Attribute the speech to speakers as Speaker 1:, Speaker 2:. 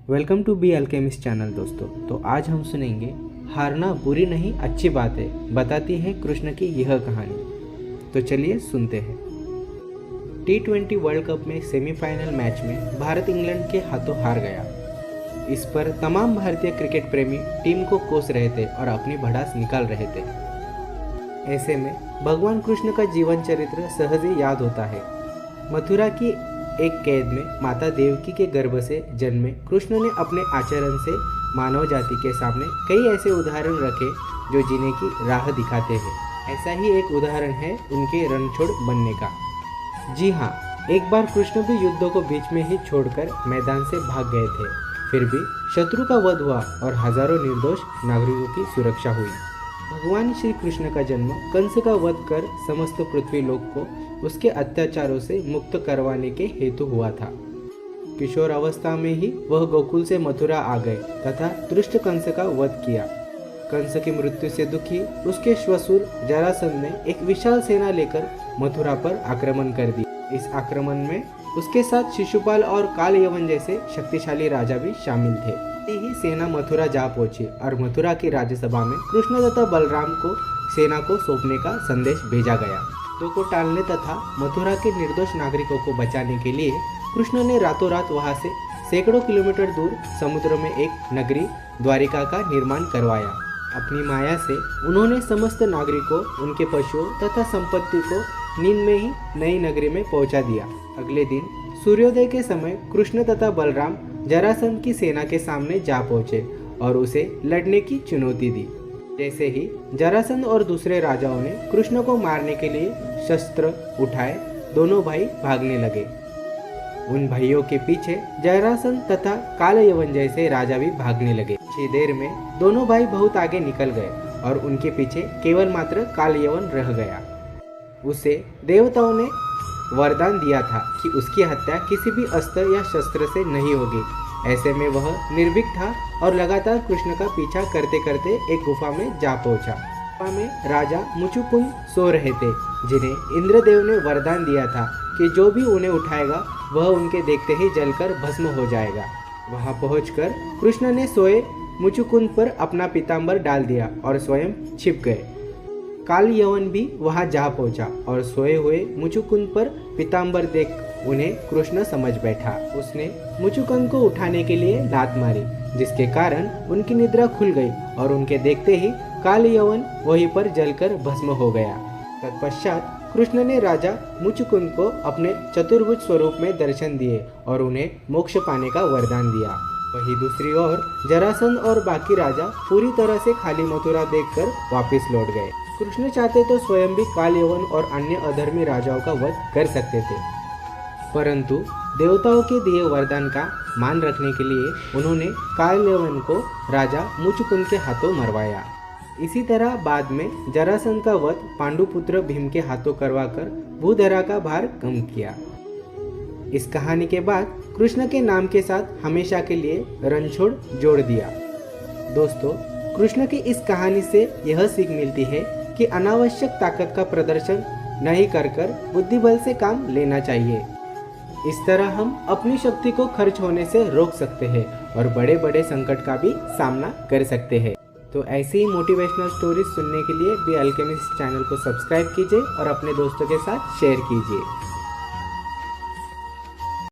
Speaker 1: Welcome to B Alchemist channel दोस्तों। तो आज हम सुनेंगे हारना बुरी नहीं अच्छी बात है, बताती है कृष्ण की यह कहानी। तो चलिए सुनते हैं। T20 वर्ल्ड कप में सेमीफाइनल मैच में भारत इंग्लैंड के हाथों हार गया। इस पर तमाम भारतीय क्रिकेट प्रेमी टीम को कोस रहे थे और अपनी भड़ास निकाल रहे थे। ऐसे में भगवान कृष्ण का जीवन चरित्र सहज ही याद होता है। मथुरा की एक कैद में माता देवकी के गर्भ से जन्मे कृष्ण ने अपने आचरण से मानव जाति के सामने कई ऐसे उदाहरण रखे जो जीने की राह दिखाते हैं। ऐसा ही एक उदाहरण है उनके रणछोड़ बनने का। जी हाँ, एक बार कृष्ण भी युद्ध को बीच में ही छोड़कर मैदान से भाग गए थे। फिर भी शत्रु का वध हुआ और हजारों निर्दोष नागरिकों की सुरक्षा हुई। भगवान श्री कृष्ण का जन्म कंस का वध कर समस्त पृथ्वी लोक को उसके अत्याचारों से मुक्त करवाने के हेतु हुआ था। किशोर अवस्था में ही वह गोकुल से मथुरा आ गए तथा दुष्ट कंस का वध किया। कंस की मृत्यु से दुखी उसके श्वशुर जरासंध ने एक विशाल सेना लेकर मथुरा पर आक्रमण कर दिया। इस आक्रमण में उसके साथ शिशुपाल और काल यवन जैसे शक्तिशाली राजा भी शामिल थे। ही सेना मथुरा जा पहुंची और मथुरा की राज्यसभा में कृष्ण तथा बलराम को सेना को सौंपने का संदेश भेजा गया। युद्ध को टालने तथा मथुरा के निर्दोष नागरिकों को बचाने के लिए कृष्ण ने रातों रात वहां से सैकड़ों किलोमीटर दूर समुद्र में एक नगरी द्वारिका का निर्माण करवाया। अपनी माया से उन्होंने समस्त नागरिकों, उनके पशुओं तथा संपत्ति को नींद में ही नई नगरी में पहुंचा दिया। अगले दिन सूर्योदय के समय कृष्ण तथा बलराम जरासंध की सेना के सामने जा पहुंचे और उसे लड़ने की चुनौती दी। जैसे ही जरासंध और दूसरे राजाओं ने कृष्ण को मारने के लिए शस्त्र उठाए, दोनों भाई भागने लगे। उन भाइयों के पीछे जरासंध तथा काल यवन जैसे राजा भी भागने लगे। कुछ देर में दोनों भाई बहुत आगे निकल गए और उनके पीछे केवल मात्र काल यवन रह गया। उसे देवताओं ने वरदान दिया था कि उसकी हत्या किसी भी अस्त्र या शस्त्र से नहीं होगी। ऐसे में वह निर्भीक था और लगातार कृष्ण का पीछा करते करते एक गुफा में जा पहुंचा। गुफा में राजा मुचुकुंद सो रहे थे, जिन्हें इंद्रदेव ने वरदान दिया था कि जो भी उन्हें उठाएगा वह उनके देखते ही जलकर भस्म हो जाएगा। वहां पहुंचकर कृष्ण ने सोए मुचुकुंद पर अपना पीताम्बर डाल दिया और स्वयं छिप गए। काल यवन भी वहां जा पहुंचा और सोए हुए मुचुकुंद पर पीताम्बर देख उन्हें कृष्ण समझ बैठा। उसने मुचुकुंद को उठाने के लिए लात मारी, जिसके कारण उनकी निद्रा खुल गई और उनके देखते ही काल यवन वहीं पर जलकर भस्म हो गया। तत्पश्चात कृष्ण ने राजा मुचुकुंद को अपने चतुर्भुज स्वरूप में दर्शन दिए और उन्हें मोक्ष पाने का वरदान दिया। वहीं दूसरी ओर जरासंध और बाकी राजा पूरी तरह से खाली मथुरा देखकर वापस लौट गए। कृष्ण चाहते तो स्वयं भी काल यवन और अन्य अधर्मी राजाओं का वध कर सकते थे, परंतु देवताओं के दिए वरदान का मान रखने के लिए उन्होंने काल यवन को राजा मुचुकुंद के हाथों मरवाया। इसी तरह बाद में जरासंध का वध पांडुपुत्र भीम के हाथों करवाकर भूधरा का भार कम किया। इस कहानी के बाद कृष्ण के नाम के साथ हमेशा के लिए रणछोड़ जोड़ दिया। दोस्तों, कृष्ण की इस कहानी से यह सीख मिलती है कि अनावश्यक ताकत का प्रदर्शन नहीं कर बुद्धिबल से काम लेना चाहिए। इस तरह हम अपनी शक्ति को खर्च होने से रोक सकते हैं और बड़े बड़े संकट का भी सामना कर सकते हैं। तो ऐसी ही मोटिवेशनल स्टोरीज सुनने के लिए बी अल्केमिस्ट चैनल को सब्सक्राइब कीजिए और अपने दोस्तों के साथ शेयर कीजिए।